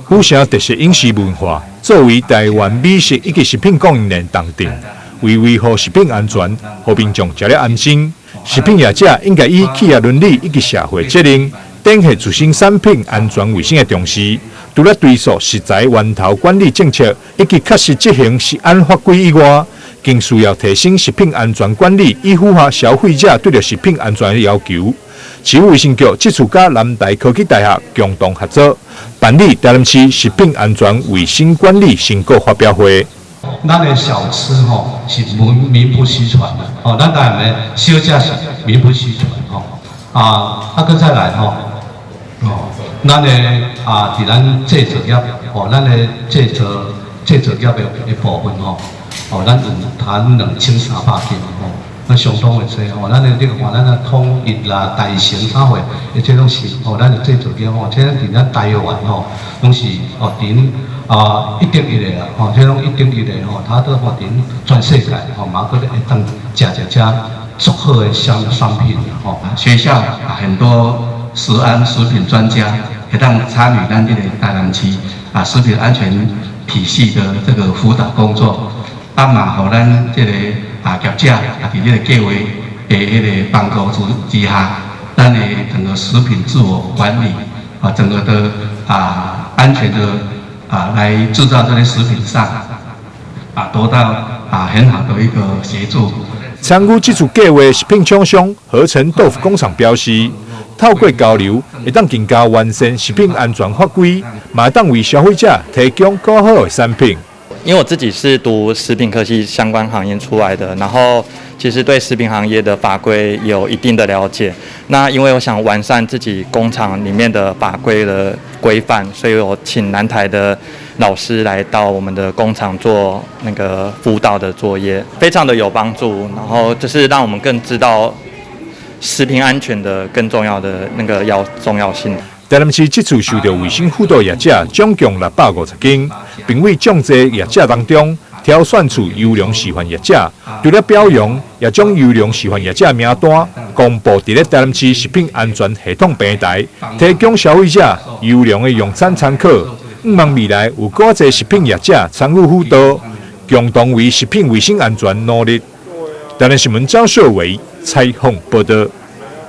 府城特色饮食文化作为台湾美食以及食品供应链重点，为维护食品安全，互民众食了安心，食品业者应该以企业伦理以及社会责任，展现自身产品安全卫生的重视。除了追溯实在源头管理政策以及确实执行食安法规以外，更需要提升食品安全管理，以符合消费者对着食品安全的要求。市府卫生局这次甲南台科技大学共同合作，办理台南市食品安全卫生管理成果发表会。咱的小吃是名不虚传的咱当然小食是名不虚传搁再来咱的伫咱制作业咱的制作业的部分咱有谈2300斤那相当的多咱的你看咱的统一啦、大成啥货，这拢是咱的制作业这伫咱台湾拢是顶一等一的啦这种一等一的它都顶全世界嘛搁会当食足好的商品学校很多食安食品专家会当参与咱这个台南市食品安全体系的这个辅导工作，嘛，互咱这个业者伫这个计划的迄个帮助之下，咱的整个食品自我管理整个的安全的来制造这些食品上得到很好的一个协助。参与这次计划的食品厂商合成豆腐工厂表示，透过交流，会当更加完善食品安全法规，嘛当为消费者提供更好的产品。因为我自己是读食品科系相关行业出来的，然后其实对食品行业的法规有一定的了解。那因为我想完善自己工厂里面的法规的规范，所以我请南台的老师来到我们的工厂做那个辅导的作业，非常的有帮助。然后就是让我们更知道食品安全的更重要的那个重要性。台南市这次受到卫生辅导业者总共650间，并为众多业者当中挑选出优良示范业者。除了表扬，也将优良示范业者名单公布在台南市食品安全系统平台，提供消费者优良的用餐参考。希望未来有更多食品业者参与辅导，共同为食品卫生安全努力。台南新闻张硕伟采访报道。